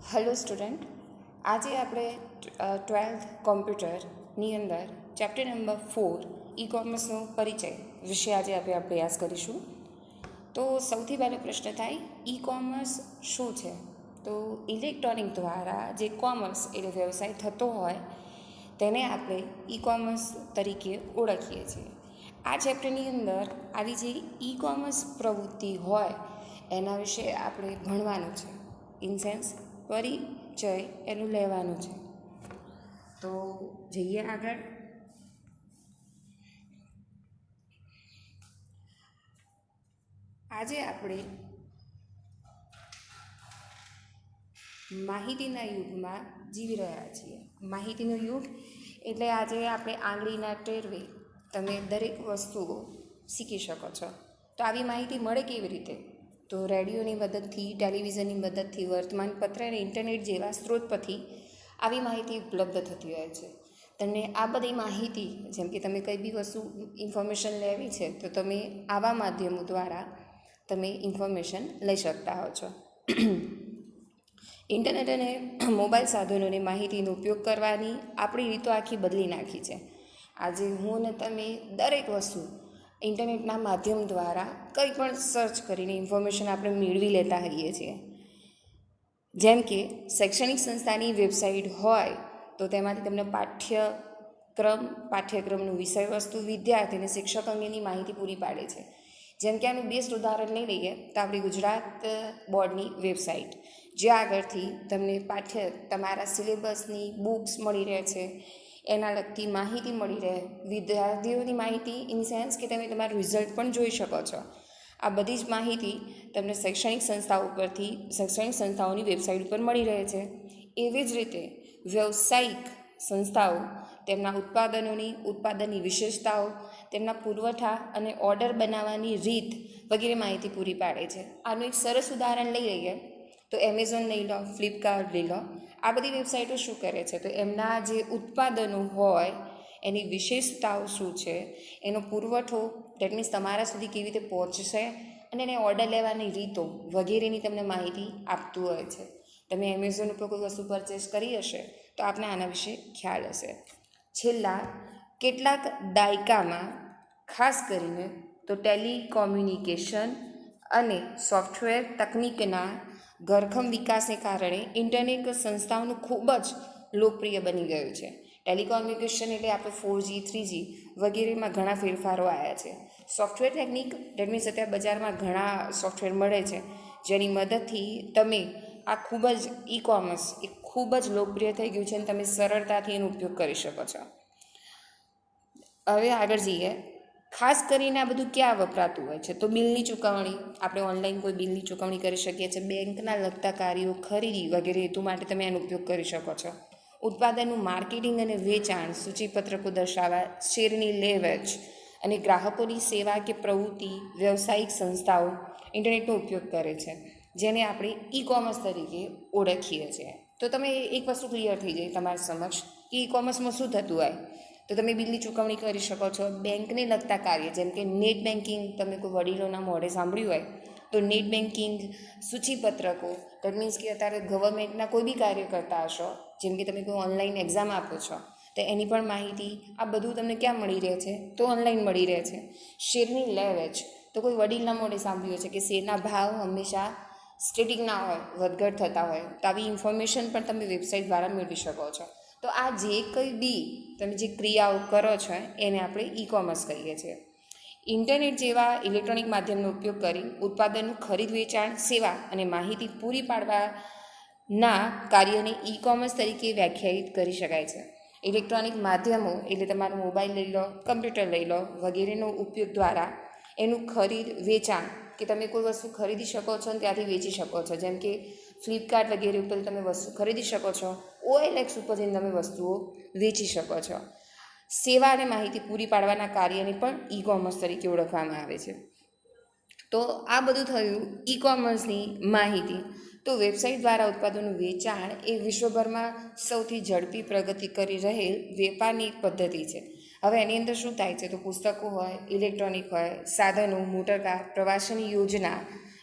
Hello student, આજે આપણે 12th કોમ્પ્યુટરની અંદર ચેપ્ટર નંબર 4 ઈ કોમર્સનો પરિચય વિશે આજે આપણે અભ્યાસ કરીશું. તો સૌથી પહેલો પ્રશ્ન થાય, ઈ કોમર્સ શું છે? તો ઇલેક્ટ્રોનિક દ્વારા જે કોમર્સ એટલે વ્યવસાય થતો હોય તેને આપણે ઈ કોમર્સ તરીકે ઓળખીએ છીએ. આ ચેપ્ટરની અંદર આવી જે ઈ કોમર્સ પ્રવૃત્તિ હોય એના વિશે આપણે ભણવાનું છે. ઇન સેન્સ પરિચય એનું લેવાનું છે. તો જઈએ આગળ. આજે આપણે માહિતીના યુગમાં જીવી રહ્યા છીએ. માહિતીનો યુગ એટલે આજે આપણે આંગળીના ટેરવે તમે દરેક વસ્તુઓ શીખી શકો છો. તો આવી માહિતી મળે કેવી રીતે? તો રેડિયોની મદદથી, ટેલિવિઝનની મદદથી, વર્તમાનપત્ર અને ઇન્ટરનેટ જેવા સ્ત્રોત પરથી આવી માહિતી ઉપલબ્ધ થતી હોય છે. તમને આ બધી માહિતી, જેમ કે તમે કંઈ બી વસ્તુ ઇન્ફોર્મેશન લેવી છે તો તમે આવા માધ્યમો દ્વારા તમે ઇન્ફોર્મેશન લઈ શકતા હો છો. ઇન્ટરનેટ અને મોબાઈલ સાધનોને માહિતીનો ઉપયોગ કરવાની આપણી રીતો આખી બદલી નાખી છે. આજે હું અને તમે દરેક વસ્તુ ઇન્ટરનેટના માધ્યમ દ્વારા કંઈ પણ સર્ચ કરીને ઇન્ફોર્મેશન આપણે મેળવી લેતા હોઈએ છીએ. જેમ કે શૈક્ષણિક સંસ્થાની વેબસાઇટ હોય તો તેમાંથી તમને પાઠ્યક્રમનું વિષય વસ્તુ, વિદ્યાર્થી અને શિક્ષક અંગેની માહિતી પૂરી પાડે છે. જેમ કે આનું બેસ્ટ ઉદાહરણ લઈ લઈએ તો આપણી ગુજરાત બોર્ડની વેબસાઇટ, જ્યાં આગળથી તમને તમારા સિલેબસની બુક્સ મળી રહે છે, એના લગતી માહિતી મળી રહે, વિદ્યાર્થીઓની માહિતી ઇન સેન્સ કે તમે તમારું રિઝલ્ટ પણ જોઈ શકો છો. આ બધી જ માહિતી તમને શૈક્ષણિક સંસ્થાઓ ઉપરથી, શૈક્ષણિક સંસ્થાઓની વેબસાઇટ ઉપર મળી રહે છે. એવી જ રીતે વ્યવસાયિક સંસ્થાઓ તેમના ઉત્પાદનની વિશેષતાઓ, તેમના પુરવઠા અને ઓર્ડર બનાવવાની રીત વગેરે માહિતી પૂરી પાડે છે. આનું એક સરસ ઉદાહરણ લઈ લઈએ તો એમેઝોન લઈ લો, ફ્લિપકાર્ટ લઈ લો. આ બધી વેબસાઇટો શું કરે છે? તો એમના જે ઉત્પાદનો હોય એની વિશેષતાઓ શું છે, એનો પુરવઠો દેટ મીન્સ તમારા સુધી કેવી રીતે પહોંચશે અને એને ઓર્ડર લેવાની રીતો વગેરેની તમને માહિતી આપતું હોય છે. તમે એમેઝોન ઉપર કોઈ વસ્તુ પરચેસ કરી હશે તો આપને આના વિશે ખ્યાલ હશે. છેલ્લા કેટલાક દાયકામાં ખાસ કરીને તો ટેલિકોમ્યુનિકેશન અને સોફ્ટવેર તકનિકના ઘરખમ વિકાસને કારણે ઇન્ટરનેટ સંસ્થાઓનું ખૂબ જ લોકપ્રિય બની ગયું છે. ટેલિકોમ્યુનિકેશન એટલે આપણે 4G 3G વગેરેમાં ઘણા ફેરફારો આવ્યા છે. સોફ્ટવેર ટેકનિક દેટ મીન્સ અત્યારે બજારમાં ઘણા સોફ્ટવેર મળે છે જેની મદદથી તમે આ ખૂબ જ ઈ કોમર્સ એ ખૂબ જ લોકપ્રિય થઈ ગયું છે અને તમે સરળતાથી એનો ઉપયોગ કરી શકો છો. હવે આગળ જઈએ. ખાસ કરીને આ બધું ક્યાં વપરાતું હોય છે? તો બિલની ચૂકવણી, આપણે ઓનલાઈન કોઈ બિલની ચૂકવણી કરી શકીએ છીએ. બેંકના લગતા કાર્યો, ખરીદી વગેરે હેતુ માટે તમે એનો ઉપયોગ કરી શકો છો. ઉત્પાદનનું માર્કેટિંગ અને વેચાણ, સૂચિપત્રકો દર્શાવવા, શેરની લે વેચ અને ગ્રાહકોની સેવા કે પ્રવૃત્તિ વ્યવસાયિક સંસ્થાઓ ઇન્ટરનેટનો ઉપયોગ કરે છે, જેને આપણે ઈ કોમર્સ તરીકે ઓળખીએ છીએ. તો તમે એક વસ્તુ ક્લિયર થઈ જાય તમારી સમક્ષ કે ઈ કોમર્સમાં શું થતું હોય. તો તમે બિલની ચૂકવણી કરી શકો છો. બેંકને લગતા કાર્ય, જેમ કે નેટ બેન્કિંગ, તમે કોઈ વડીલોના મોઢે સાંભળ્યું હોય તો નેટ બેન્કિંગ, સૂચિપત્રકો દેટ મીન્સ કે અત્યારે ગવર્મેન્ટના કોઈ બી કાર્ય કરતા હશો, જેમ કે તમે કોઈ ઓનલાઈન એક્ઝામ આપો છો તો એની પણ માહિતી આ બધું તમને ક્યાં મળી રહે છે? તો ઓનલાઈન મળી રહે છે. શેરની લે વેચ, તો કોઈ વડીલના મોઢે સાંભળ્યું છે કે શેરના ભાવ હંમેશા સ્ટેટિક ના હોય, વધઘટ થતા હોય. તો આવી ઇન્ફોર્મેશન પણ તમે વેબસાઇટ દ્વારા મેળવી શકો છો. તો આ જે કંઈ બી તમે જે ક્રિયાઓ કરો છો એને આપણે ઈ કોમર્સ કહીએ છીએ. ઇન્ટરનેટ જેવા ઇલેક્ટ્રોનિક માધ્યમનો ઉપયોગ કરી ઉત્પાદનનું ખરીદ વેચાણ, સેવા અને માહિતી પૂરી પાડવાના કાર્યને ઈ કોમર્સ તરીકે વ્યાખ્યાયિત કરી શકાય છે. ઇલેક્ટ્રોનિક માધ્યમો એટલે તમારું મોબાઈલ લઈ લો, કમ્પ્યુટર લઈ લો વગેરેનો ઉપયોગ દ્વારા એનું ખરીદ વેચાણ, કે તમે કોઈ વસ્તુ ખરીદી શકો છો અને ત્યાંથી વેચી શકો છો. જેમ કે ફ્લિપકાર્ટ વગેરે ઉપર તમે વસ્તુ ખરીદી શકો છો. OLX ઉપર જઈને તમે વસ્તુઓ વેચી શકો છો. સેવા અને માહિતી પૂરી પાડવાના કાર્યને પણ ઈ કોમર્સ તરીકે ઓળખવામાં આવે છે. તો આ બધું થયું ઈ કોમર્સની માહિતી. તો વેબસાઇટ દ્વારા ઉત્પાદનનું વેચાણ એ વિશ્વભરમાં સૌથી ઝડપી પ્રગતિ કરી રહેલ વેપારની પદ્ધતિ છે. હવે એની અંદર શું થાય છે? તો પુસ્તકો હોય, ઇલેક્ટ્રોનિક હોય, સાધનો, મોટરકાર, પ્રવાસનની યોજના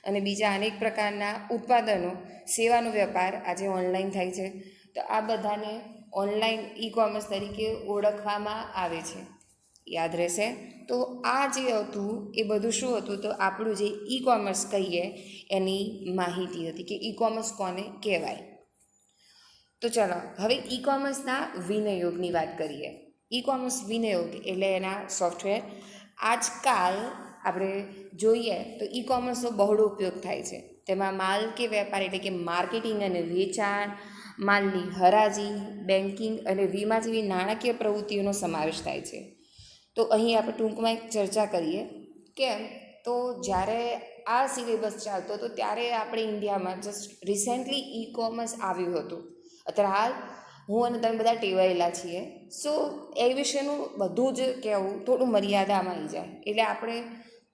અને બીજા અનેક પ્રકારના ઉત્પાદનો, સેવાનો વેપાર આજે ઓનલાઈન થાય છે. તો આ બધાને ઓનલાઈન ઈ કોમર્સ તરીકે ઓળખવામાં આવે છે. યાદ રહેશે. તો આ જે હતું એ બધું શું હતું, તો આપણું જે ઈ કોમર્સ કહીએ એની માહિતી હતી કે ઈ કોમર્સ કોને કહેવાય. તો ચાલો હવે ઈ કોમર્સના વિનિયોગની વાત કરીએ. ઈ કોમર્સ વિનિયોગ એટલે એના સોફ્ટવેર. આજકાલ આપણે જોઈએ તો ઈ કોમર્સનો બહોળો ઉપયોગ થાય છે. તેમાં માલ કે વેપાર એટલે કે માર્કેટિંગ અને વેચાણ, માલની હરાજી, બેન્કિંગ અને વીમા જેવી નાણાકીય પ્રવૃત્તિઓનો સમાવેશ થાય છે. તો અહીં આપણે ટૂંકમાં એક ચર્ચા કરીએ. કેમ તો જ્યારે આ સિલેબસ ચાલતો હતો ત્યારે આપણે ઇન્ડિયામાં જસ્ટ રિસેન્ટલી ઈ કોમર્સ આવ્યું હતું. અત્યારે હાલ હું અને તમે બધા ટેવાયેલા છીએ. સો એ વિશેનું બધું જ કહેવું થોડું મર્યાદામાં આવી જાય. એટલે આપણે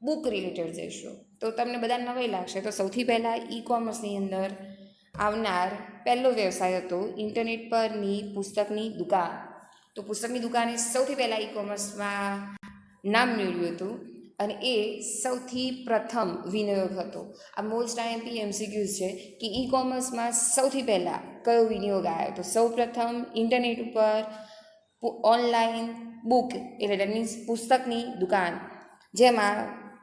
બુક રિલેટેડ જઈશું. તો તમને બધા નવાઈ લાગશે. તો સૌથી પહેલાં ઈ કોમર્સની અંદર આવનાર પહેલો વ્યવસાય હતો ઇન્ટરનેટ પરની પુસ્તકની દુકાન. તો પુસ્તકની દુકાને સૌથી પહેલાં ઈ કોમર્સમાં નામ મેળવ્યું હતું અને એ સૌથી પ્રથમ વિનિયોગ હતો. આ મોસ્ટ આઈએમપી એમસીક્યુઝ છે કે ઈ કોમર્સમાં સૌથી પહેલાં કયો વિનિયોગ આવ્યો. તો સૌ પ્રથમ ઇન્ટરનેટ ઉપર ઓનલાઈન બુક એટલે દેટ મીન્સ પુસ્તકની દુકાન, જેમાં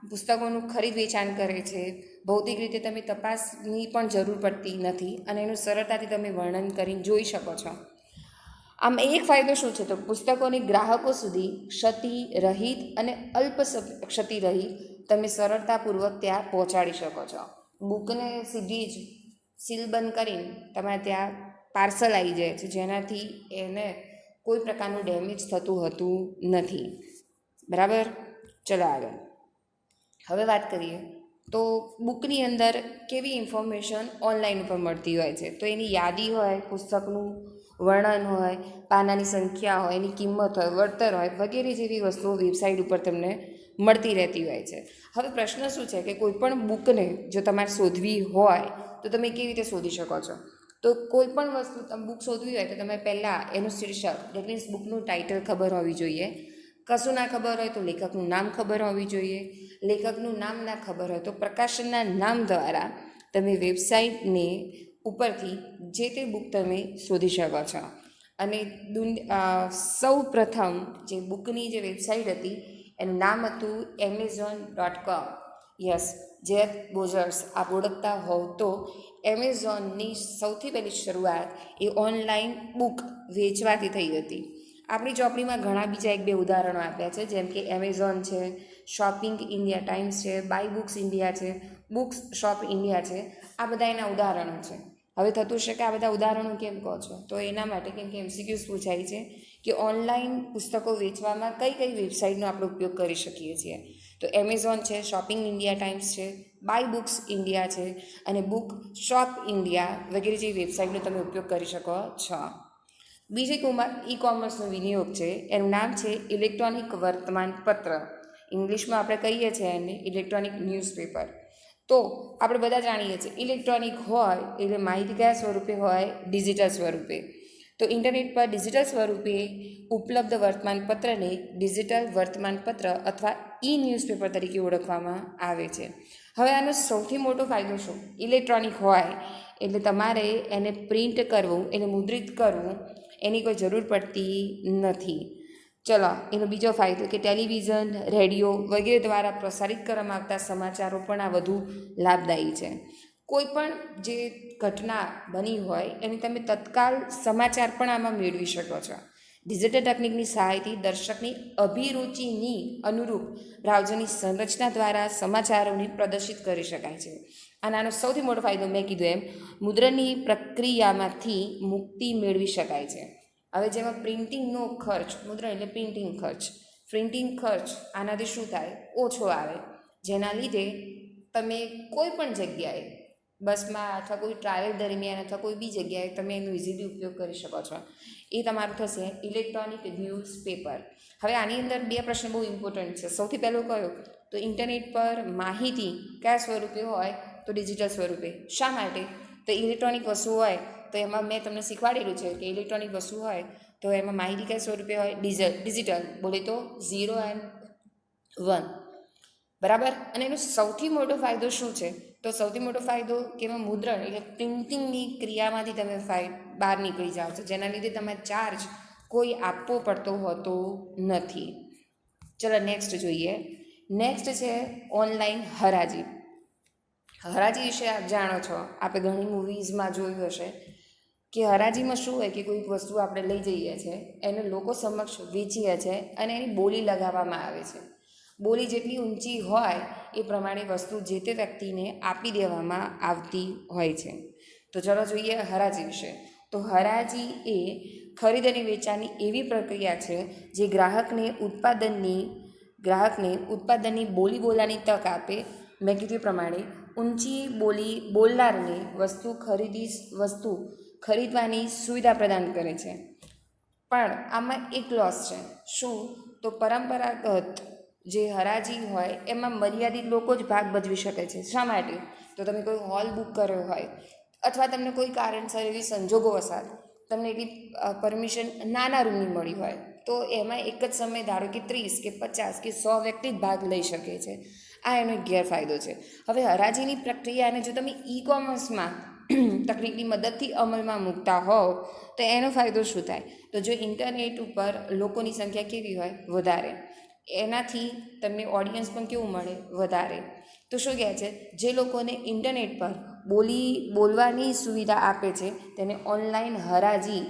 પુસ્તકોનું ખરીદ વેચાણ કરે છે. ભૌતિક રીતે તમે તપાસની પણ જરૂર પડતી નથી અને એનું સરળતાથી તમે વર્ણન કરીને જોઈ શકો છો. આમ એક ફાયદો શું છે, તો પુસ્તકોને ગ્રાહકો સુધી ક્ષતિ રહિત અને અલ્પ ક્ષતિ રહિત તમે સરળતાપૂર્વક ત્યાં પહોંચાડી શકો છો. બુકને સીધી જ સીલબંધ કરીને તમારે ત્યાં પાર્સલ આવી જાય છે, જેનાથી એને કોઈ પ્રકારનું ડેમેજ થતું હોતું નથી. બરાબર. ચલો આગળ હવે વાત કરીએ. તો બુકની અંદર કેવી ઇન્ફોર્મેશન ઓનલાઈન ઉપર મળતી હોય છે. તો એની યાદી હોય, પુસ્તકનું વર્ણન હોય, પાનાની સંખ્યા હોય, એની કિંમત હોય, વળતર હોય વગેરે જેવી વસ્તુઓ વેબસાઇટ ઉપર તમને મળતી રહેતી હોય છે. હવે પ્રશ્ન શું છે કે કોઈ પણ બુકને જો તમારે શોધવી હોય તો તમે કેવી રીતે શોધી શકો છો. તો કોઈ પણ વસ્તુ તમે બુક શોધવી હોય તો તમે પહેલાં એનું શીર્ષક દેટ મીન્સ બુકનું ટાઇટલ ખબર હોવી જોઈએ. કશું ના ખબર હોય તો લેખકનું નામ ખબર હોવી જોઈએ. લેખકનું નામ ના ખબર હોય તો પ્રકાશનના નામ દ્વારા તમે વેબસાઇટને ઉપરથી જે તે બુક તમે શોધી શકો છો. અને સૌ પ્રથમ જે બુકની જે વેબસાઇટ હતી એનું નામ હતું Amazon.com. યસ, જેફ બેઝોસ આપ ઓળખતા હોવ તો એમેઝોનની સૌથી પહેલી શરૂઆત એ ઓનલાઈન બુક વેચવાથી થઈ હતી. આપણી ચોપડીમાં ઘણા બીજા એક બે ઉદાહરણો આપ્યા છે, જેમ કે એમેઝોન છે, શોપિંગ ઇન્ડિયા ટાઈમ્સ છે, બાય બુક્સ ઇન્ડિયા છે, બુક્સ શોપ ઇન્ડિયા છે. આ બધા એના ઉદાહરણો છે. હવે થતું છે કે આ બધા ઉદાહરણો કેમ કહો છો, તો એના માટે કેમ કે એમસીક્યુઝ પૂછાય છે કે ઓનલાઈન પુસ્તકો વેચવામાં કઈ કઈ વેબસાઇટનો આપણે ઉપયોગ કરી શકીએ છીએ. તો એમેઝોન છે, શોપિંગ ઇન્ડિયા ટાઈમ્સ છે, બાય બુક્સ ઇન્ડિયા છે અને બુક શોપ ઇન્ડિયા વગેરે જેવી વેબસાઇટનો તમે ઉપયોગ કરી શકો છો. બીજી ઈ કોમર્સનો વિનિયોગ છે, એનું નામ છે ઇલેક્ટ્રોનિક વર્તમાનપત્ર. ઇંગ્લિશમાં આપણે કહીએ છીએ એને ઇલેક્ટ્રોનિક ન્યૂઝપેપર. તો આપણે બધા જાણીએ છીએ ઇલેક્ટ્રોનિક હોય એટલે માહિતી કયા સ્વરૂપે હોય, ડિજિટલ સ્વરૂપે. તો ઇન્ટરનેટ પર ડિજિટલ સ્વરૂપે ઉપલબ્ધ વર્તમાનપત્રને ડિજિટલ વર્તમાનપત્ર અથવા ઈ ન્યૂઝપેપર તરીકે ઓળખવામાં આવે છે. હવે આનો સૌથી મોટો ફાયદો શું, ઇલેક્ટ્રોનિક હોય એટલે તમારે એને પ્રિન્ટ કરવું એટલે મુદ્રિત કરવું એની કોઈ જરૂર પડતી નથી. ચલો એનો બીજો ફાયદો કે ટેલિવિઝન, રેડિયો વગેરે દ્વારા પ્રસારિત કરવામાં આવતા સમાચારો પણ આ વધુ લાભદાયી છે. કોઈ પણ જે ઘટના બની હોય એની તમે તત્કાલ સમાચાર પણ આમાં મેળવી શકો છો. ડિજિટલ તકનિકની સહાયથી દર્શકની અભિરુચિની અનુરૂપ બ્રાઉઝરની સંરચના દ્વારા સમાચારોને પ્રદર્શિત કરી શકાય છે. અને આનો સૌથી મોટો ફાયદો મેં કીધું એમ મુદ્રણની પ્રક્રિયામાંથી મુક્તિ મેળવી શકાય છે. હવે જેમાં પ્રિન્ટિંગનો ખર્ચ, મુદ્રણ એટલે પ્રિન્ટિંગ ખર્ચ આનાથી શું થાય, ઓછો આવે. જેના લીધે તમે કોઈ પણ જગ્યાએ બસમાં અથવા કોઈ ટ્રાવેલ દરમિયાન અથવા કોઈ બી જગ્યાએ તમે એનો ઇઝીલી ઉપયોગ કરી શકો છો. એ તમારું થશે ઇલેક્ટ્રોનિક ન્યૂઝપેપર. હવે આની અંદર બે પ્રશ્ન બહુ ઇમ્પોર્ટન્ટ છે. સૌથી પહેલો કયો, તો ઇન્ટરનેટ પર માહિતી કયા સ્વરૂપે હોય, તો ડિજિટલ સ્વરૂપે. શા માટે, તો ઇલેક્ટ્રોનિક વસ્તુ હોય તો એમાં મેં તમને શીખવાડેલું છે કે ઇલેક્ટ્રોનિક વસ્તુ હોય તો એમાં માહિતી કયા સ્વરૂપે હોય, ડિજિટલ બોલે તો 0 અને 1. બરાબર. અને એનો સૌથી મોટો ફાયદો શું છે, તો સૌથી મોટો ફાયદો કે એમાં મુદ્રણ એટલે પ્રિન્ટિંગની ક્રિયામાંથી તમે બહાર નીકળી જાઓ છો, જેના લીધે તમારે ચાર્જ કોઈ આપવો પડતો હોતો નથી. ચલો નેક્સ્ટ જોઈએ. નેક્સ્ટ છે ઓનલાઈન હરાજી. હરાજી વિશે આપ જાણો છો, આપણે ઘણી મૂવીઝમાં જોયું હશે કે હરાજીમાં શું હોય કે કોઈક વસ્તુ આપણે લઈ જઈએ છીએ, એને લોકો સમક્ષ વેચીએ છીએ અને એની બોલી લગાવવામાં આવે છે. બોલી જેટલી ઊંચી હોય એ પ્રમાણે વસ્તુ જે તે વ્યક્તિને આપી દેવામાં આવતી હોય છે. તો ચલો જોઈએ હરાજી વિશે. તો હરાજી એ ખરીદ અને વેચાણની એવી પ્રક્રિયા છે જે ગ્રાહકને ઉત્પાદનની બોલી બોલવાની તક આપે. મેં કીધું પ્રમાણે ઊંચી બોલી બોલનારને વસ્તુ ખરીદવાની સુવિધા પ્રદાન કરે છે. પણ આમાં એક લોસ છે. શું? તો પરંપરાગત જે હરાજી હોય એમાં મર્યાદિત લોકો જ ભાગ ભજવી શકે છે. શા માટે? તો તમે કોઈ હોલ બુક કર્યો હોય અથવા તમને કોઈ કારણસર એવી સંજોગો વસાત તમને એટલી પરમિશન નાના રૂમની મળી હોય, તો એમાં એક જ સમય ધારો કે 30 કે 50 કે 100 વ્યક્તિ જ ભાગ લઈ શકે છે. આ એનો એક ગેરફાયદો છે. હવે હરાજીની પ્રક્રિયાને જો તમે ઈ-કોમર્સમાં તકનિકની મદદથી અમલમાં મૂકતા હોવ તો એનો ફાયદો શું થાય? તો જો ઇન્ટરનેટ ઉપર લોકોની સંખ્યા કેવી હોય? વધારે. એનાથી તમને ઓડિયન્સ પણ કેવું મળે? વધારે. તો શું કહે છે? જે લોકોને ઇન્ટરનેટ પર બોલવાની સુવિધા આપે છે તેને ઓનલાઈન હરાજી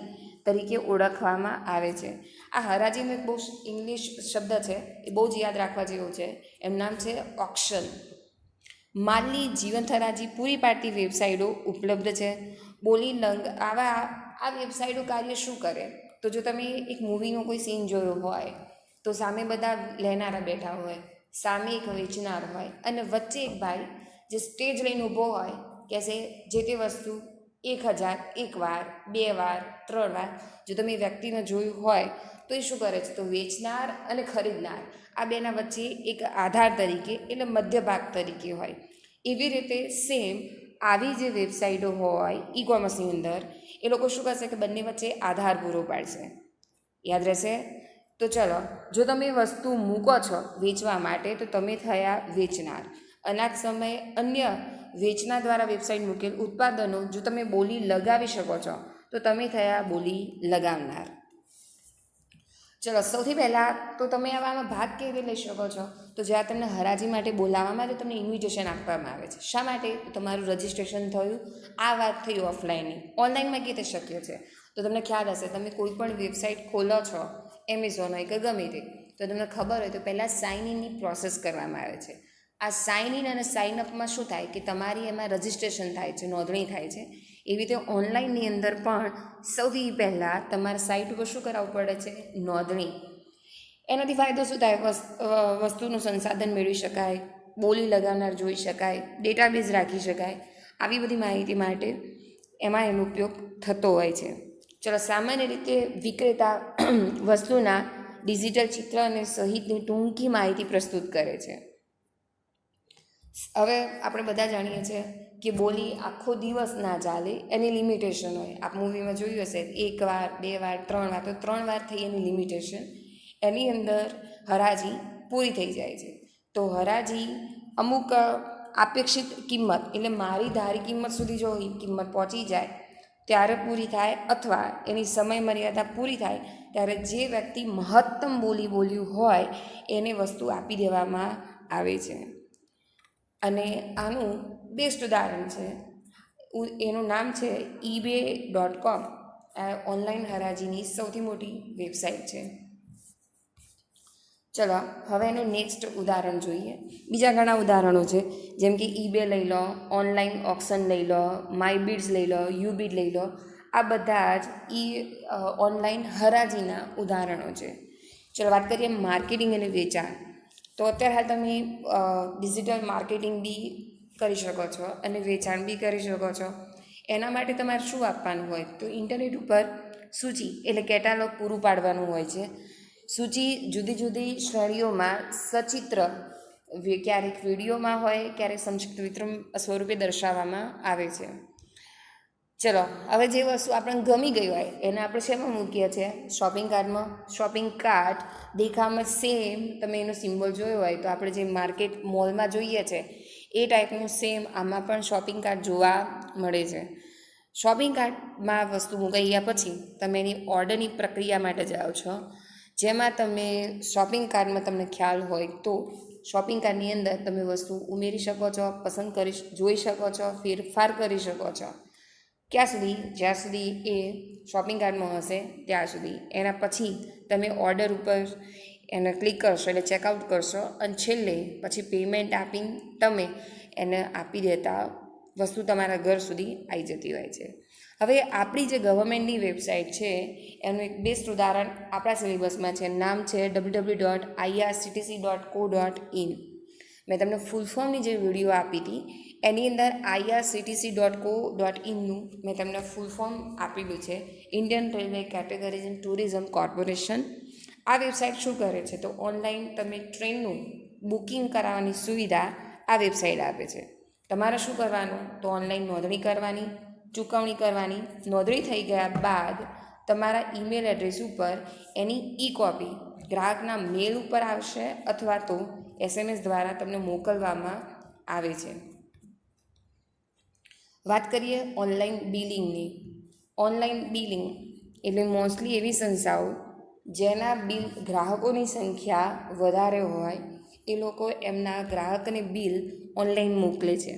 તરીકે ઓળખવામાં આવે છે. આ હરાજીનો એક બહુ ઇંગ્લિશ શબ્દ છે, એ બહુ જ યાદ રાખવા જેવું છે. એનું નામ છે ઓક્શન. માલની જીવંત હરાજી પૂરી પાડતી વેબસાઇટો ઉપલબ્ધ છે. આ વેબસાઇટો કાર્ય શું કરે? તો જો તમે એક મૂવીનો કોઈ સીન જોયો હોય તો સામે બધા લેનારા બેઠા હોય, સામે એક વેચનાર હોય અને વચ્ચે એક ભાઈ જે સ્ટેજ લઈને ઊભો હોય કહેશે જે તે વસ્તુ 1000 એક વાર, 2 વાર, 3 વાર. જો તમે વ્યક્તિને જોયું હોય તો એ શું કરે છે? તો વેચનાર અને ખરીદનાર આ બેના વચ્ચે એક આધાર તરીકે એટલે મધ્ય ભાગ તરીકે હોય. એવી રીતે સેમ આવી જે વેબસાઇટો હોય ઈ-કોમર્સની અંદર એ લોકો શું કરશે કે બંને વચ્ચે આધાર પૂરો પાડશે. યાદ રહેશે? તો ચલો, જો તમે વસ્તુ મૂકો છો વેચવા માટે તો તમે થયા વેચનાર. અનાજ સમયે અન્ય વેચનાર દ્વારા વેબસાઇટ મૂકેલ ઉત્પાદનો જો તમે બોલી લગાવી શકો છો તો તમે થયા બોલી લગાવનાર. ચલો, સૌથી પહેલાં તો તમે આવામાં ભાગ કેવી રીતે લઈ શકો છો? તો જ્યાં તમને હરાજી માટે બોલાવવામાં આવે તો તમને ઇન્વિટેશન આપવામાં આવે છે. શા માટે? તો તમારું રજિસ્ટ્રેશન થયું. આ વાત થઈ ઓફલાઈનની. ઓનલાઈનમાં કેવી રીતે શક્ય છે? તો તમને ખ્યાલ હશે, તમે કોઈ પણ વેબસાઇટ ખોલો છો, એમેઝોન હોય કે ગમે તે, તો તમને ખબર હોય તો પહેલાં સાઇન ઇનની પ્રોસેસ કરવામાં આવે છે. આ સાઇન ઇન અને સાઇન અપમાં શું થાય કે તમારી એમાં રજિસ્ટ્રેશન થાય છે, નોંધણી થાય છે. એવી રીતે ઓનલાઈનની અંદર પણ સૌથી પહેલાં તમારે સાઇટ ઉપર શું કરાવવું પડે છે? નોંધણી. એનાથી ફાયદો શું થાય? વસ્તુનું સંસાધન મેળવી શકાય, બોલી લગાવનાર જોઈ શકાય, ડેટાબેઝ રાખી શકાય. આવી બધી માહિતી માટે એમાં એનો ઉપયોગ થતો હોય છે. ચલો, સામાન્ય રીતે વિક્રેતા વસ્તુના ડિજિટલ ચિત્ર અને સહિતની ટૂંકી માહિતી પ્રસ્તુત કરે છે. હવે આપણે બધા જાણીએ છીએ કે બોલી આખો દિવસ ના ચાલે, એની લિમિટેશન હોય. આપ મૂવીમાં જોયું હશે 1 વાર, 2 વાર, 3 વાર, તો 3 વાર થઈ એની લિમિટેશન. એની અંદર હરાજી પૂરી થઈ જાય છે. તો હરાજી અમુક અપેક્ષિત કિંમત એટલે મારી ધારી કિંમત સુધી જો કિંમત પહોંચી જાય ત્યારે પૂરી થાય, અથવા એની સમય મર્યાદા પૂરી થાય ત્યારે જે વ્યક્તિ મહત્તમ બોલ્યું હોય એને વસ્તુ આપી દેવામાં આવે છે. અને આનું બેસ્ટ ઉદાહરણ છે, એનું નામ છે eBay.com. આ ઓનલાઈન હરાજીની સૌથી મોટી વેબસાઇટ છે. ચલો, હવે એનું નેક્સ્ટ ઉદાહરણ જોઈએ. બીજા ઘણા ઉદાહરણો છે, જેમ કે eBay લઈ લો, ઓનલાઈન ઓક્શન લઈ લો, માયબીડ્સ લઈ લો, યુબીડ લઈ લો. આ બધા જ ઓનલાઈન હરાજીના ઉદાહરણો છે. ચલો, વાત કરીએ માર્કેટિંગ અને વેચાણ. તો અત્યારે હાલ તમે ડિજિટલ માર્કેટિંગ બી કરી શકો છો અને વેચાણ બી કરી શકો છો. એના માટે તમારે શું આપવાનું હોય? તો ઇન્ટરનેટ ઉપર સૂચિ એટલે કેટાલોગ પૂરું પાડવાનું હોય છે. સૂચિ જુદી જુદી શ્રેણીઓમાં સચિત્ર, ક્યારેક વિડીયોમાં હોય, ક્યારેક સંક્ષિપ્ત વિતરણ સ્વરૂપે દર્શાવવામાં આવે છે. ચલો, હવે જે વસ્તુ આપણને ગમી ગઈ હોય એને આપણે શેમાં મૂકીએ છીએ? શોપિંગ કાર્ટમાં. શોપિંગ કાર્ટ દેખાવામાં સેમ તમે એનો સિમ્બોલ જોયો હોય તો આપણે જે માર્કેટ મોલમાં જોઈએ છે એ ટાઈપનું સેમ આમાં પણ શોપિંગ કાર્ટ જોવા મળે છે. શોપિંગ કાર્ટમાં વસ્તુ મંગાવ્યા પછી તમે એની ઓર્ડરની પ્રક્રિયા માટે જાઓ છો, જેમાં તમે શોપિંગ કાર્ટમાં તમને ખ્યાલ હોય તો શોપિંગ કાર્ટની અંદર તમે વસ્તુ ઉમેરી શકો છો, પસંદ કરી જોઈ શકો છો, ફેરફાર કરી શકો છો. ક્યાં સુધી? જ્યાં સુધી એ શોપિંગ કાર્ટમાં હશે ત્યાં સુધી. એના પછી તમે ઓર્ડર ઉપર એને ક્લિક કરશો એટલે ચેકઆઉટ કરશો અને છેલ્લે પછી પેમેન્ટ આપીને તમે એને આપી દેતા વસ્તુ તમારા ઘર સુધી આવી જતી હોય છે. હવે આપણી જે ગવર્મેન્ટની વેબસાઇટ છે એનું એક બેસ્ટ ઉદાહરણ આપણા સિલેબસમાં છે. નામ છે www.irctc.co.in. મેં તમને ફૂલ ફોર્મની જે વિડીયો આપી હતી એની અંદર irctc.co.inનું મેં તમને ફૂલ ફોર્મ આપેલું છે. Indian railway categories and tourism corporation. આ વેબસાઇટ શું કરે છે? તો ઓનલાઈન તમે ટ્રેનનું બુકિંગ કરાવવાની સુવિધા આ વેબસાઇટ આપે છે. તમારે શું કરવાનું? તો ઓનલાઈન નોંધણી કરવાની, ચૂકવણી કરવાની. નોંધણી થઈ ગયા બાદ તમારા ઈમેલ એડ્રેસ ઉપર એની ઈ કોપી ગ્રાહકના મેલ ઉપર આવશે અથવા તો SMS દ્વારા તમને મોકલવામાં આવે છે. વાત કરીએ ઓનલાઈન બિલિંગની. ઓનલાઈન બિલિંગ એટલે મોસ્ટલી એવી સંસ્થાઓ જેના બિલ ગ્રાહકોની સંખ્યા વધારે હોય એ લોકો એમના ગ્રાહકને બિલ ઓનલાઈન મોકલે છે.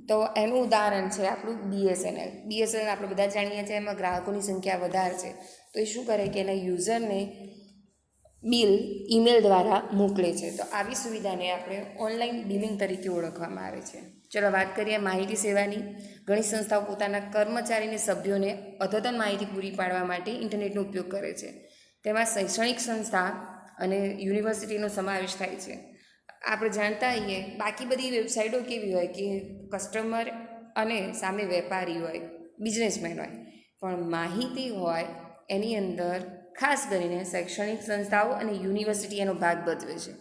તો એનું ઉદાહરણ છે આપણું BSNL. BSNL આપણે બધા જાણીએ છીએ, એમાં ગ્રાહકોની સંખ્યા વધારે છે. તો એ શું કરે કે એના યુઝરને બિલ ઈમેલ દ્વારા મોકલે છે. તો આવી સુવિધાને આપણે ઓનલાઈન બિલિંગ તરીકે ઓળખવામાં આવે છે. ચલો વાત કરીએ માહિતી સેવાની. ઘણી સંસ્થાઓ પોતાના કર્મચારીને સભ્યોને અદ્યતન માહિતી પૂરી પાડવા માટે ઇન્ટરનેટનો ઉપયોગ કરે છે. તેમાં શૈક્ષણિક સંસ્થા અને યુનિવર્સિટીનો સમાવેશ થાય છે. આપણે જાણતા હોઈએ બાકી બધી વેબસાઇટો કેવી હોય કે કસ્ટમર અને સામે વેપારી હોય, બિઝનેસમેન હોય, પણ માહિતી હોય એની અંદર ખાસ કરીને શૈક્ષણિક સંસ્થાઓ અને યુનિવર્સિટી એનો ભાગ ભજવે છે.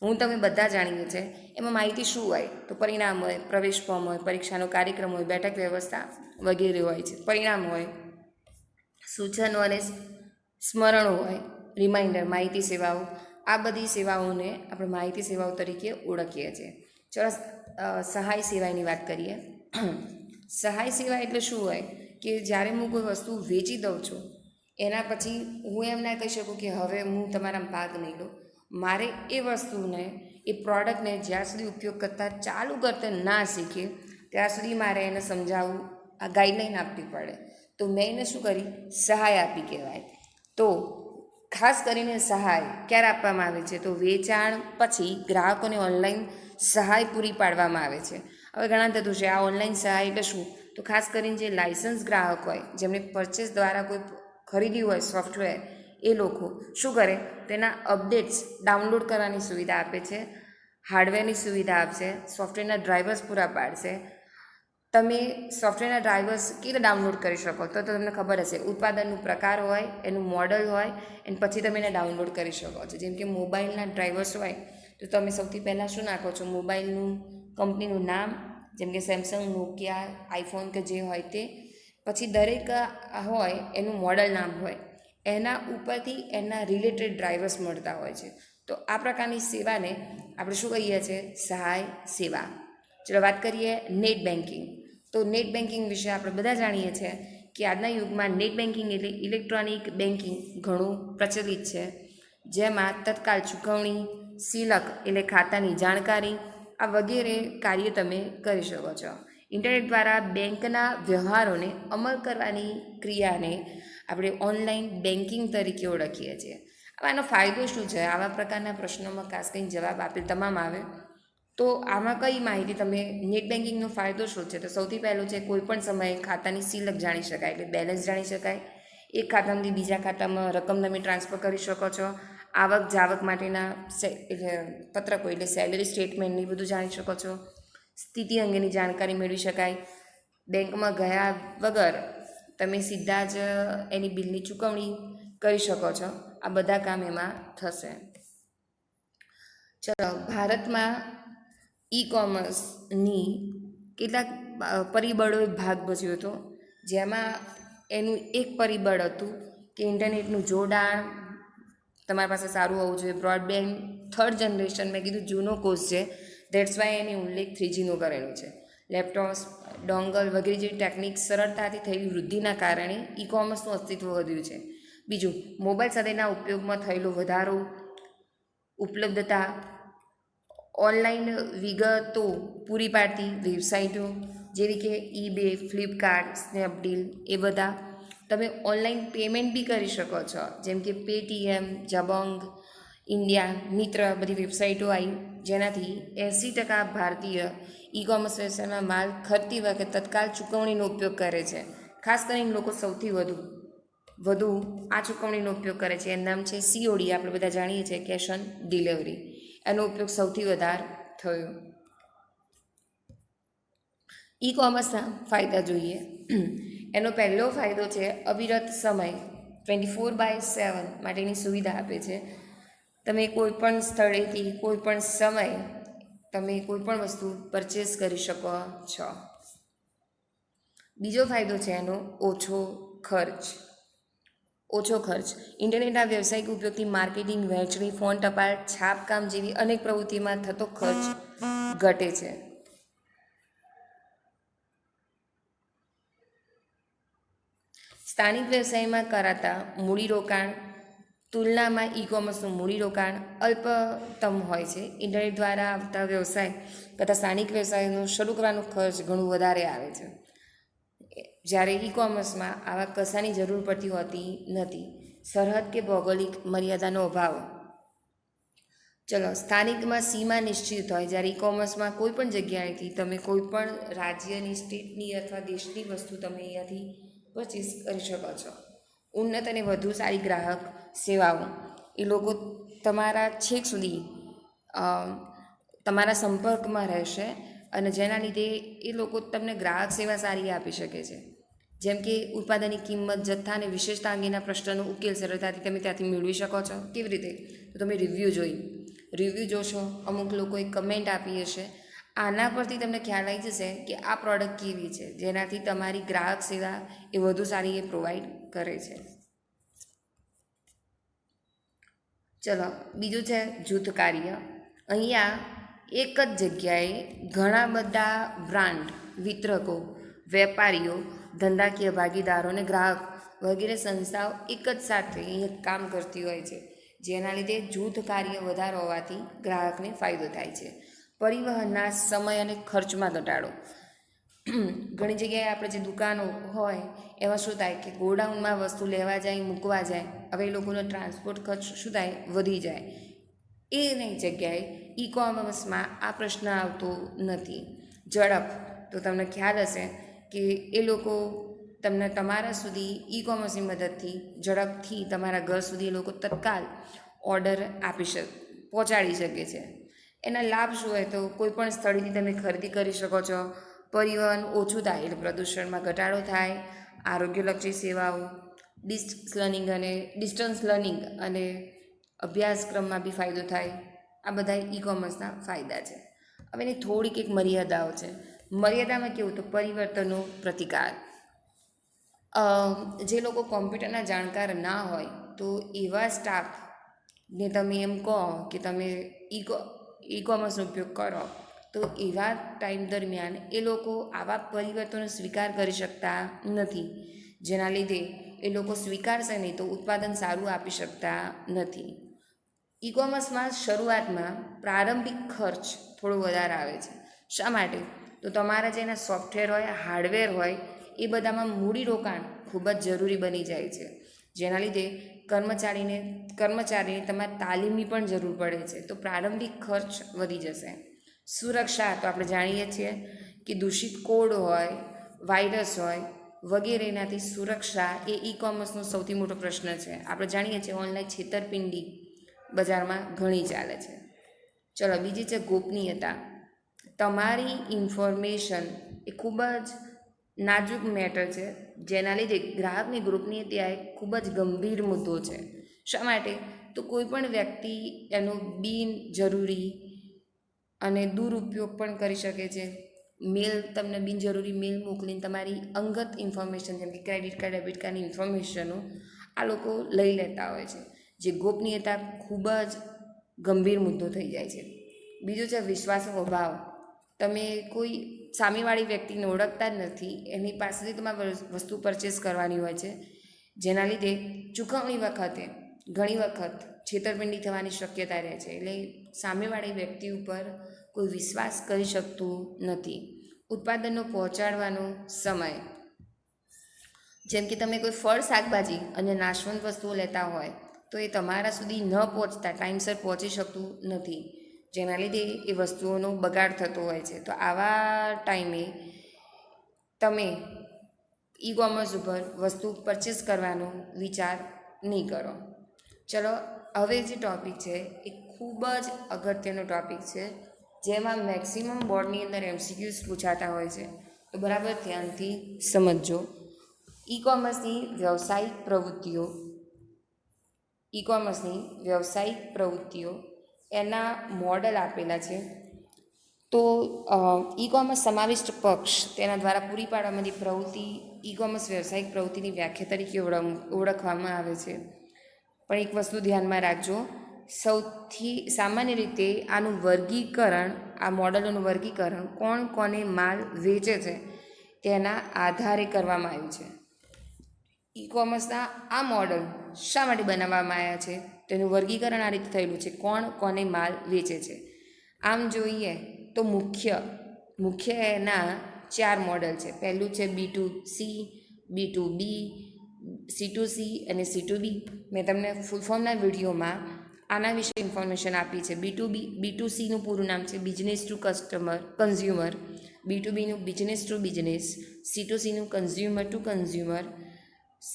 હું તમે બધા જાણીએ છીએ એમાં માહિતી શું હોય? તો પરિણામ હોય, પ્રવેશ ફોર્મ હોય, પરીક્ષાનો કાર્યક્રમ હોય, બેઠક વ્યવસ્થા વગેરે હોય છે. પરિણામ હોય, સૂચનો અને સ્મરણો હોય, રિમાઇન્ડર, માહિતી સેવાઓ. આ બધી સેવાઓને આપણે માહિતી સેવાઓ તરીકે ઓળખીએ છીએ. ચલો સહાય સેવાની વાત કરીએ. સહાય સેવા એટલે શું હોય કે જ્યારે હું કોઈ વસ્તુ વેચી દઉં છું એના પછી હું એમ ના કહી શકું કે હવે હું તમારા ભાગ નહીં લઉં. મારે એ વસ્તુને, એ પ્રોડક્ટને જ્યાં સુધી ઉપયોગ કરતાં ચાલુ કરતા ના શીખે ત્યાં સુધી મારે એને સમજાવવું, આ ગાઈડલાઈન આપવી પડે. તો મેં એને શું કરી? સહાય આપી કહેવાય. તો ખાસ કરીને સહાય ક્યારે આપવામાં આવે છે? તો વેચાણ પછી ગ્રાહકોને ઓનલાઈન સહાય પૂરી પાડવામાં આવે છે. હવે ઘણા થતું છે આ ઓનલાઈન સહાય એટલે શું? તો ખાસ કરીને જે લાયસન્સ ગ્રાહક હોય, જેમને પરચેસ દ્વારા કોઈ ખરીદ્યું હોય સોફ્ટવેર, એ લોકો શું કરે? તેના અપડેટ્સ ડાઉનલોડ કરવાની સુવિધા આપે છે, હાર્ડવેરની સુવિધા આપશે, સોફ્ટવેરના ડ્રાઈવર્સ પૂરા પાડશે. તમે સોફ્ટવેરના ડ્રાઈવર્સ કેવી રીતે ડાઉનલોડ કરી શકો? તો તમને ખબર હશે, ઉત્પાદનનું પ્રકાર હોય, એનું મોડલ હોય, અને પછી તમે એને ડાઉનલોડ કરી શકો છો. જેમ કે મોબાઈલના ડ્રાઈવર્સ હોય તો તમે સૌથી પહેલાં શું નાખો છો? મોબાઈલનું કંપનીનું નામ, જેમ કે સેમસંગ, નોકિયા, આઈફોન કે જે હોય તે. પછી દરેક હોય એનું મોડલ નામ હોય, એના ઉપરથી એના રિલેટેડ ડ્રાઈવર્સ મળતા હોય છે. તો આ પ્રકારની સેવાને આપણે શું કહીએ છીએ? સહાય સેવા. ચલો વાત કરીએ નેટ બેન્કિંગ. તો નેટ બેન્કિંગ વિશે આપણે બધા જાણીએ છીએ કે આજના યુગમાં નેટ બેન્કિંગ એટલે ઇલેક્ટ્રોનિક બેન્કિંગ ઘણું પ્રચલિત છે, જેમાં તત્કાલ ચૂકવણી, સિલક એટલે ખાતાની જાણકારી, આ વગેરે કાર્ય તમે કરી શકો છો. ઇન્ટરનેટ દ્વારા બેંકના વ્યવહારોને અમલ કરવાની ક્રિયાને આપણે ઓનલાઈન બેન્કિંગ તરીકે ઓળખીએ છીએ. હવે આનો ફાયદો શું છે? આવા પ્રકારના પ્રશ્નોમાં ખાસ કરીને જવાબ આપેલ તમામ આવે. તો આમાં કઈ માહિતી તમે, નેટ બેન્કિંગનો ફાયદો શું છે? તો સૌથી પહેલું છે કોઈપણ સમયે ખાતાની સિલક જાણી શકાય, એટલે બેલેન્સ જાણી શકાય. એક ખાતામાંથી બીજા ખાતામાં રકમ તમે ટ્રાન્સફર કરી શકો છો. આવક જાવક માટેના પત્રકો એટલે સેલરી સ્ટેટમેન્ટની બધું જાણી શકો છો. સ્થિતિ અંગેની જાણકારી મેળવી શકાય. બેંકમાં ગયા વગર તમે સીધા જ એની બિલની ચૂકવણી કરી શકો છો. આ બધા કામ એમાં થશે. ચલો ભારતમાં ઈ-કોમર્સની કેટલાક પરિબળોએ ભાગ ભજવ્યો હતો, જેમાં એનું એક પરિબળ હતું કે ઇન્ટરનેટનું જોડાણ તમારી પાસે સારું હોવું જોઈએ. બ્રોડબેન્ડ થર્ડ જનરેશન, મેં કીધું જૂનો કોર્સ છે, ધેટ્સ વાય એની ઉલ્લેખ 3Gનો કરેલો છે. લેપટોપ્સ, ડોંગલ વગેરે જેવી ટેકનિક સરળતાથી થયેલી વૃદ્ધિના કારણે ઈ કોમર્સનું અસ્તિત્વ વધ્યું છે. બીજું, મોબાઈલ સાથેના ઉપયોગમાં થયેલો વધારો, ઉપલબ્ધતા, ઓનલાઈન વિગતો પૂરી પાડતી વેબસાઇટો જેવી કે eBay, ફ્લિપકાર્ટ, સ્નેપડીલ, એ બધા. તમે ઓનલાઈન પેમેન્ટ બી કરી શકો છો, જેમ કે પેટીએમ, જબોંગ, ઇન્ડિયા, મિત્ર, બધી વેબસાઇટો આવી, જેનાથી 80% ભારતીય ઈ કોમર્સ વ્યવસાયમાં માલ ખરીદતી વખતે તત્કાલ ચૂકવણીનો ઉપયોગ કરે છે. ખાસ કરીને લોકો સૌથી વધુ આ ચૂકવણીનો ઉપયોગ કરે છે. એનું નામ છે COD, આપણે બધા જાણીએ છીએ, કેશ ઓન ડિલિવરી. એનો ઉપયોગ સૌથી વધારે થયો. ઈ કોમર્સના ફાયદા જોઈએ. એનો પહેલો ફાયદો છે અવિરત સમય, 24/7 માટેની સુવિધા આપે છે. તમે કોઈપણ સ્થળેથી કોઈપણ સમયે તમે કોઈપણ વસ્તુ પરચેસ કરી શકો છો. બીજો ફાયદો છે એનો ઓછો ખર્ચ. ઇન્ટરનેટના વ્યવસાયિક ઉપયોગથી માર્કેટિંગ, વહેંચણી, ફોન ટપાલ, છાપકામ જેવી અનેક પ્રવૃત્તિમાં થતો ખર્ચ ઘટે છે. સ્થાનિક વ્યવસાયમાં કરાતા મૂડીરોકાણ તુલનામાં ઈ કોમર્સનું મૂડીરોકાણ અલ્પતમ હોય છે. ઇન્ટરનેટ દ્વારા આવતા વ્યવસાય કરતાં સ્થાનિક વ્યવસાયનો શરૂ કરવાનો ખર્ચ ઘણું વધારે આવે છે, જ્યારે ઈ કોમર્સમાં આવા કશાની જરૂર પડતી હોતી નથી. સરહદ કે ભૌગોલિક મર્યાદાનો અભાવ. ચલો, સ્થાનિકમાં સીમા નિશ્ચિત હોય, જ્યારે ઈ કોમર્સમાં કોઈ પણ જગ્યાએથી તમે કોઈ પણ રાજ્યની, સ્ટેટની અથવા દેશની વસ્તુ તમે અહીંયાથી પરચેસ કરી શકો છો. ઉન્નત અને વધુ સારી ગ્રાહક સેવાઓ. એ લોકો તમારા છેક સુધી તમારા સંપર્કમાં રહેશે, અને જેના લીધે એ લોકો તમને ગ્રાહક સેવા સારી આપી શકે છે. જેમ કે ઉત્પાદનની કિંમત, જથ્થા અને વિશેષતા અંગેના પ્રશ્નનો ઉકેલ સરળતાથી તમે ત્યાંથી મેળવી શકો છો. કેવી રીતે? તો તમે રિવ્યૂ જોશો, અમુક લોકોએ કમેન્ટ આપી હશે, આના પરથી તમને ખ્યાલ આવી જશે કે આ પ્રોડક્ટ કેવી છે, જેનાથી તમારી ગ્રાહક સેવા એ વધુ સારી એ પ્રોવાઈડ કરે છે. ચલો, બીજું છે જૂથ કાર્ય. અહીંયા એક જ જગ્યાએ ઘણા બધા બ્રાન્ડ, વિતરકો, વેપારીઓ, ધંધાકીય ભાગીદારો અને ગ્રાહક વગેરે સંસ્થાઓ એક જ સાથે અહીંયા કામ કરતી હોય છે, જેના લીધે જૂથ કાર્ય વધારે હોવાથી ગ્રાહકને ફાયદો થાય છે. પરિવહનના સમય અને ખર્ચમાં ઘટાડો. ઘણી જગ્યાએ આપણે જે દુકાનો હોય એમાં શું થાય કે ગોડાઉનમાં વસ્તુ લેવા જાય, મૂકવા જાય, હવે એ લોકોનો ટ્રાન્સપોર્ટ ખર્ચ શું થાય? વધી જાય. એની જગ્યાએ ઈ કોમર્સમાં આ પ્રશ્ન આવતો નથી. ઝડપ. તો તમને ખ્યાલ હશે કે એ લોકો તમને તમારા સુધી ઈ કોમર્સની મદદથી ઝડપથી તમારા ઘર સુધી એ લોકો તત્કાલ ઓર્ડર પહોંચાડી શકે છે. એના લાભ શું હોય? તો કોઈપણ સ્થળેથી તમે ખરીદી કરી શકો છો. પરિવહન ઓછું થાય એટલે પ્રદૂષણમાં ઘટાડો થાય. આરોગ્યલક્ષી સેવાઓ, ડિસ્ટન્સ લર્નિંગ અને અભ્યાસક્રમમાં બી ફાયદો થાય. આ બધા ઈ કોમર્સના ફાયદા છે. હવે એની થોડીક એક મર્યાદાઓ છે. મર્યાદામાં કેવું? તો પરિવર્તનનો પ્રતિકાર. જે લોકો કોમ્પ્યુટરના જાણકાર ના હોય તો એવા સ્ટાફને તમે એમ કહો કે તમે ઈ કોમર્સનો ઉપયોગ કરો, તો એવા ટાઈમ દરમિયાન એ લોકો આવા પરિવર્તનનો સ્વીકાર કરી શકતા નથી, જેના લીધે એ લોકો સ્વીકારશે નહીં તો ઉત્પાદન સારું આપી શકતા નથી. ઈ કોમર્સમાં શરૂઆતમાં પ્રારંભિક ખર્ચ થોડો વધારે આવે છે. શા માટે? તો તમારા જે એના સોફ્ટવેર હોય, હાર્ડવેર હોય, એ બધામાં મૂડીરોકાણ ખૂબ જ જરૂરી બની જાય છે, જેના લીધે કર્મચારીને તમારે તાલીમની પણ જરૂર પડે છે, તો પ્રારંભિક ખર્ચ વધી જશે. સુરક્ષા. તો આપણે જાણીએ છીએ કે દૂષિત કોડ હોય, વાયરસ હોય વગેરેનાથી સુરક્ષા એ ઈ કોમર્સનો સૌથી મોટો પ્રશ્ન છે. આપણે જાણીએ છીએ ઓનલાઈન છેતરપિંડી બજારમાં ઘણી ચાલે છે. ચલો, બીજી છે ગોપનીયતા. તમારી ઇન્ફોર્મેશન એ ખૂબ જ નાજુક મેટર છે, જેના લીધે ગ્રાહકની ગોપનીયતા એક ખૂબ જ ગંભીર મુદ્દો છે. શા માટે? તો કોઈ પણ વ્યક્તિ એનો બિનજરૂરી અને દુરુપયોગ પણ કરી શકે છે. તમને બિનજરૂરી મેલ મોકલીને તમારી અંગત ઇન્ફોર્મેશન, જેમ કે ક્રેડિટ કાર્ડ, ડેબિટ કાર્ડની ઇન્ફોર્મેશનો આ લોકો લઈ લેતા હોય છે, જે ગોપનીયતા ખૂબ જ ગંભીર મુદ્દો થઈ જાય છે. બીજું છે વિશ્વાસનો અભાવ. તમે કોઈ સામેવાળી વ્યક્તિને ઓળખતા જ નથી, એની પાસેથી તમારે વસ્તુ પરચેસ કરવાની હોય છે, જેના લીધે ચૂકવણી વખતે ઘણી વખત છેતરપિંડી થવાની શક્યતા રહે છે. એટલે સામેવાળી વ્યક્તિ ઉપર કોઈ વિશ્વાસ કરી શકતું નથી. ઉત્પાદનનો પહોંચાડવાનો સમય, જેમ કે તમે કોઈ ફળ, શાકભાજી અને નાશવંત વસ્તુઓ લેતા હોય તો એ તમારા સુધી ન પહોંચતા ટાઈમસર પહોંચી શકતું નથી, જેના લીધે એ વસ્તુઓનો બગાડ થતો હોય છે. તો આવા ટાઈમે તમે ઈ કોમર્સ ઉપર વસ્તુ પરચેસ કરવાનો વિચાર નહીં કરો. ચલો, હવે જે ટૉપિક છે એ ખૂબ જ અગત્યનો ટૉપિક છે, જેમાં મેક્સિમમ બોર્ડની અંદર MCQs પૂછાતા હોય છે. તો બરાબર ધ્યાનથી સમજજો. ઈ કોમર્સની વ્યવસાયિક પ્રવૃત્તિઓ એના મોડલ આપેલા છે. તો ઈ કોમર્સ સમાવિષ્ટ પક્ષ તેના દ્વારા પૂરી પાડવામાંથી પ્રવૃત્તિ ઈ કોમર્સ વ્યવસાયિક પ્રવૃત્તિની વ્યાખ્યા તરીકે ઓળખવામાં આવે છે. પણ એક વસ્તુ ધ્યાનમાં રાખજો, સૌથી સામાન્ય રીતે આનું વર્ગીકરણ, આ મોડલોનું વર્ગીકરણ કોણ કોને માલ વેચે છે તેના આધારે કરવામાં આવ્યું છે. ઈ કોમર્સના આ મોડલ શા માટે બનાવવામાં આવ્યા છે? તેનું વર્ગીકરણ આ રીતે થયેલું છે, કોણ કોને માલ વેચે છે. આમ જોઈએ તો મુખ્ય એના 4 મોડલ છે. પહેલું છે B2C, B2B, C2C અને C2B. મેં તમને ફૂલ ફોર્મના વિડીયોમાં આના વિશે ઇન્ફોર્મેશન આપી છે. B2Cનું પૂરું નામ છે બિઝનેસ ટુ કન્ઝ્યુમર, B2Bનું બિઝનેસ ટુ બિઝનેસ, C2Cનું કન્ઝ્યુમર ટુ કન્ઝ્યુમર,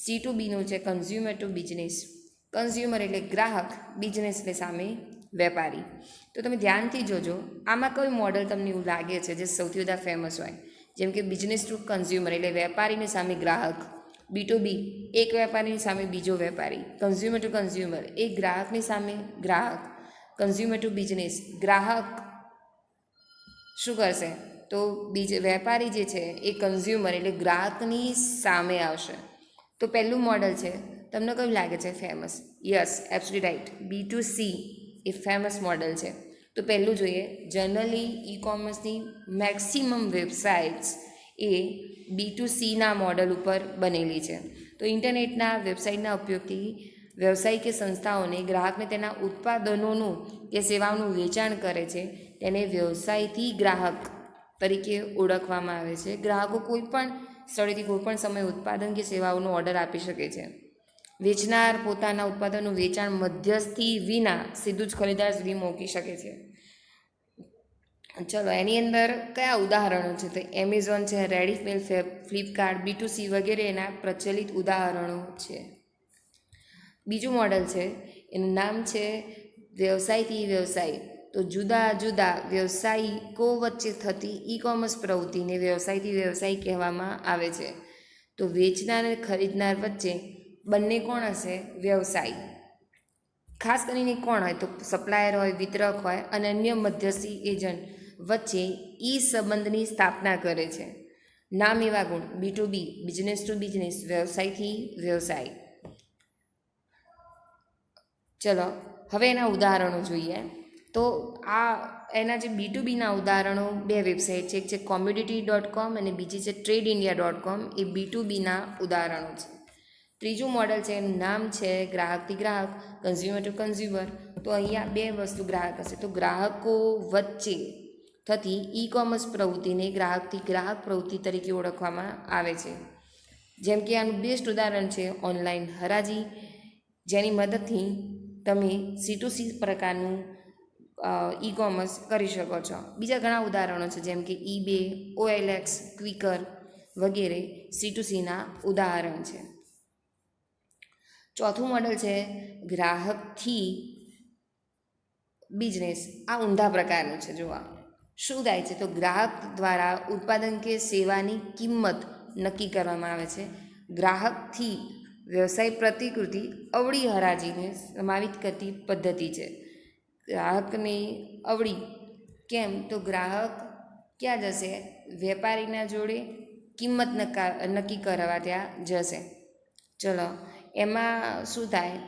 C2Bનું છે કન્ઝ્યુમર ટુ બિઝનેસ. કન્ઝ્યુમર એટલે ગ્રાહક, બિઝનેસ એટલે સામે વેપારી. તો તમે ધ્યાનથી જોજો, આમાં કયું મોડલ તમને એવું લાગે છે જે સૌથી વધારે ફેમસ હોય? જેમ કે બિઝનેસ ટુ કન્ઝ્યુમર એટલે વેપારીની સામે ગ્રાહક, B2B એક વેપારીની સામે બીજો વેપારી, કન્ઝ્યુમર ટુ કન્ઝ્યુમર એક ગ્રાહકની સામે ગ્રાહક, કન્ઝ્યુમર ટુ બિઝનેસ ગ્રાહક શું કરશે? તો વેપારી જે છે એ કન્ઝ્યુમર એટલે ગ્રાહકની સામે આવશે. તો પહેલું મોડલ છે, તમને કયું લાગે છે famous? Yes, absolutely right, B2C એ ફેમસ મોડલ છે. તો પહેલું જોઈએ, જનરલી ઈ કોમર્સની મેક્સિમમ વેબસાઇટ્સ એ B2Cના મોડલ ઉપર બનેલી છે. તો ઇન્ટરનેટના વેબસાઇટના ઉપયોગથી વ્યવસાયિક સંસ્થાઓને ગ્રાહકને તેના ઉત્પાદનોનું કે સેવાઓનું વેચાણ કરે છે, તેને વ્યવસાયથી ગ્રાહક તરીકે ઓળખવામાં આવે છે. ગ્રાહકો કોઈપણ સ્થળેથી કોઈપણ સમયે ઉત્પાદન કે સેવાઓનો ઓર્ડર આપી શકે છે. વેચનાર પોતાના ઉત્પાદનનું વેચાણ મધ્યસ્થી વિના સીધું જ ખરીદાર સુધી મોકલી શકે છે. ચલો, એની અંદર કયા ઉદાહરણો છે? તો એમેઝોન છે, રેડિમેલ, ફ્લિપકાર્ટ, B2C વગેરે એના પ્રચલિત ઉદાહરણો છે. બીજું મોડલ છે, એનું નામ છે વ્યવસાયથી વ્યવસાય. તો જુદા જુદા વ્યવસાયિકો વચ્ચે થતી ઈ કોમર્સ પ્રવૃત્તિને વ્યવસાયથી વ્યવસાય કહેવામાં આવે છે. તો વેચનાર અને ખરીદનાર વચ્ચે બંને કોણ હશે? વ્યવસાય. ખાસ કરીને કોણ હોય? તો સપ્લાયર હોય, વિતરક હોય અને અન્ય મધ્યસ્થી એજન્ટ વચ્ચે ઈ સંબંધની સ્થાપના કરે છે. નામ એવા ગુણ, B2B બિઝનેસ ટુ બિઝનેસ, વ્યવસાયથી વ્યવસાય. ચલો, હવે એના ઉદાહરણો જોઈએ. તો આ એના જે B2Bના ઉદાહરણો 2 વેબસાઇટ છે, એક છે commodity.com અને બીજી છે tradeindia.com. એ B2Bના ઉદાહરણો છે. ત્રીજું મોડલ છે, એનું નામ છે ગ્રાહકથી ગ્રાહક, કન્ઝ્યુમર ટુ કન્ઝ્યુમર. તો અહીંયા 2 વસ્તુ ગ્રાહક હશે. તો ગ્રાહકો વચ્ચે થતી ઈ કોમર્સ પ્રવૃત્તિને ગ્રાહકથી ગ્રાહક પ્રવૃત્તિ તરીકે ઓળખવામાં આવે છે. જેમ કે આનું બેસ્ટ ઉદાહરણ છે ઓનલાઈન હરાજી, જેની મદદથી તમે C2C પ્રકારનું ઈ કોમર્સ કરી શકો છો. બીજા ઘણા ઉદાહરણો છે, જેમ કે eBay, OLX, ક્વિકર વગેરે C2Cના ઉદાહરણ છે. ચોથું મોડલ છે ગ્રાહકથી બિઝનેસ. આ ઊંધા પ્રકારનું છે. જોવા શું થાય છે? તો ગ્રાહક દ્વારા ઉત્પાદન કે સેવાની કિંમત નક્કી કરવામાં આવે છે. ગ્રાહકથી વ્યવસાય પ્રતિકૃતિ અવળી હરાજીને સમાવિત કરતી પદ્ધતિ છે. ગ્રાહકની અવળી કેમ? તો ગ્રાહક ક્યાં જશે? વેપારીના જોડે કિંમત નક્કી કરવા ત્યાં જશે. ચલો, એમાં શું થાય?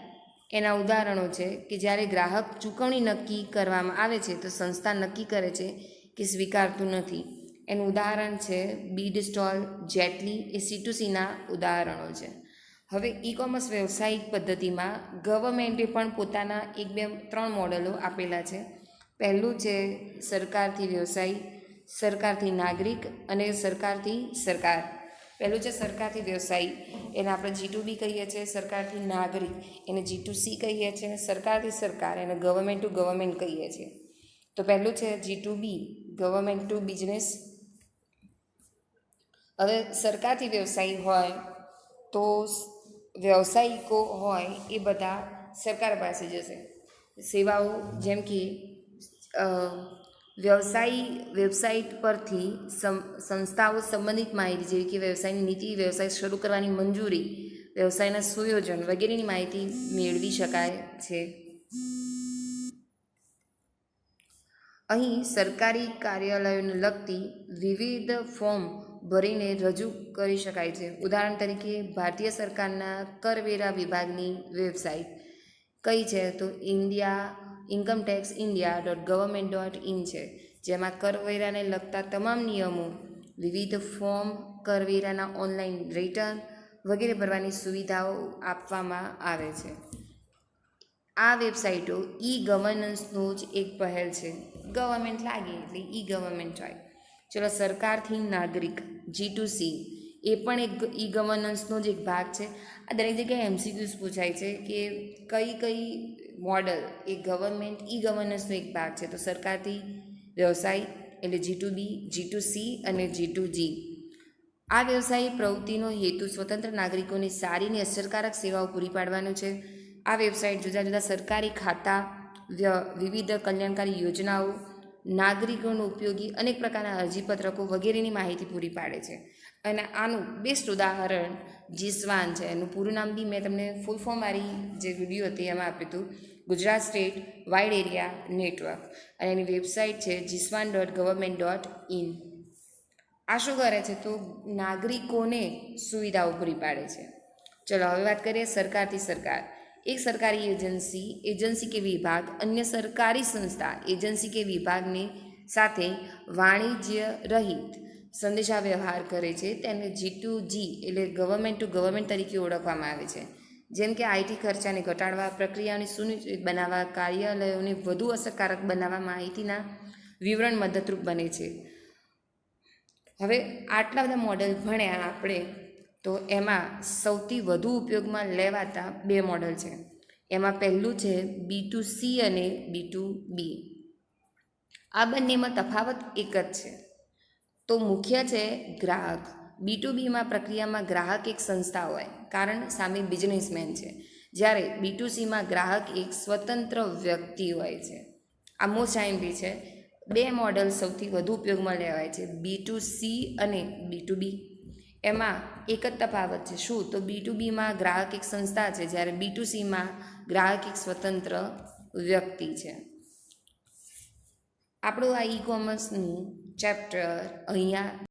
એના ઉદાહરણો છે કે જ્યારે ગ્રાહક ચૂકવણી નક્કી કરવામાં આવે છે તો સંસ્થા નક્કી કરે છે કે સ્વીકારતું નથી. એનું ઉદાહરણ છે બીડ સ્ટોલ, જેટલી એ C2Cના ઉદાહરણો છે. હવે ઈ કોમર્સ વ્યવસાયિક પદ્ધતિમાં ગવર્મેન્ટે પણ પોતાના 1, 2, 3 મોડલો આપેલા છે. પહેલું છે સરકારથી વ્યવસાય, સરકારથી નાગરિક અને સરકારથી સરકાર. પહેલું છે સરકારથી વ્યવસાય, એને આપણે G2B કહીએ છીએ. સરકારથી નાગરિક એને G2C કહીએ છીએ. સરકારથી સરકાર એને ગવર્મેન્ટ ટુ ગવર્મેન્ટ કહીએ છીએ. તો પહેલું છે G2B, ગવર્મેન્ટ ટુ બિઝનેસ. હવે સરકારથી વ્યવસાય હોય તો વ્યવસાયિકો હોય એ બધા સરકાર પાસે જશે. સેવાઓ જેમ કે વેબસાઇટ પરથી સંસ્થાઓ સંબંધિત માહિતી જેવી કે વ્યવસાયની નીતિ, વ્યવસાય શરૂ કરવાની મંજૂરી, વ્યવસાયના સુયોજન વગેરેની માહિતી મેળવી શકાય છે. અહીં સરકારી કાર્યાલયોને લગતી વિવિધ ફોર્મ ભરીને રજૂ કરી શકાય છે. ઉદાહરણ તરીકે ભારતીય સરકારના કરવેરા વિભાગની વેબસાઇટ કઈ છે તો incometaxindia.government.in છે, જેમાં કરવેરાને લગતા તમામ નિયમો, વિવિધ ફોર્મ, કરવેરાના ઓનલાઈન રિટર્ન વગેરે ભરવાની સુવિધાઓ આપવામાં આવે છે. આ વેબસાઇટો ઈ ગવર્નન્સનો જ એક પહેલ છે. ગવર્મેન્ટ લાગે એટલે ઈ ગવર્મેન્ટ હોય. ચલો, સરકારથી નાગરિક G2C એ પણ એક ઈ ગવર્નન્સનો જ એક ભાગ છે. આ દરેક જગ્યાએ MCQs પૂછાય છે કે કઈ મોડલ એ ઈ ગવર્નન્સનો એક ભાગ છે. તો સરકારથી વ્યવસાય એટલે G2B, G2C અને G2G. આ વ્યવસાયિક પ્રવૃત્તિનો હેતુ સ્વતંત્ર નાગરિકોને સારી અને અસરકારક સેવાઓ પૂરી પાડવાનો છે. આ વેબસાઇટ જુદા જુદા સરકારી ખાતા, વિવિધ કલ્યાણકારી યોજનાઓ, નાગરિકોનો ઉપયોગી અનેક પ્રકારના અરજીપત્રકો વગેરેની માહિતી પૂરી પાડે છે. અને આનું બેસ્ટ ઉદાહરણ જીસ્વાન છે. એનું પૂરું નામ બી મેં તમને ફૂલ ફોર્મ વાળી જે વિડીયો હતી એમાં આપ્યું હતું, Gujarat state wide area network. અને એની વેબસાઇટ છે jiswan.government.in. આ શું કરે છે તો નાગરિકોને સુવિધાઓ પૂરી પાડે છે. ચલો હવે વાત કરીએ સરકારથી સરકાર. એક સરકારી એજન્સી કે વિભાગ અન્ય સરકારી સંસ્થા, એજન્સી કે વિભાગની સાથે વાણિજ્ય રહિત સંદેશા વ્યવહાર કરે છે તેને G2G એટલે ગવર્મેન્ટ ટુ ગવર્મેન્ટ તરીકે ઓળખવામાં આવે છે. જેમ કે IT ખર્ચાને ઘટાડવા, પ્રક્રિયાઓને સુનિશ્ચિત બનાવવા, કાર્યાલયોને વધુ અસરકારક બનાવવા માહિતીના વિવરણ મદદરૂપ બને છે. હવે આટલા બધા મોડલ ભણ્યા આપણે, તો એમાં સૌથી વધુ ઉપયોગમાં લેવાતા 2 મોડલ છે. એમાં પહેલું છે B2C અને B2B. આ બંનેમાં તફાવત એક જ છે. તો મુખ્ય છે ગ્રાહક. B2Bમાં પ્રક્રિયામાં ગ્રાહક એક સંસ્થા હોય, કારણ સામે બિઝનેસમેન છે. જ્યારે B2Cમાં ગ્રાહક એક સ્વતંત્ર વ્યક્તિ હોય છે. આ મોસ્ટ આઈમ્પી છે. 2 મોડલ સૌથી વધુ ઉપયોગમાં લેવાય છે, B2C અને B2B. એમાં એક જ તફાવત છે. શું તો B2Bમાં ગ્રાહક એક સંસ્થા છે, જ્યારે B2Cમાં ગ્રાહક એક સ્વતંત્ર વ્યક્તિ છે. આપણું આ ઈ કોમર્સનું ચેપ્ટર અહીંયા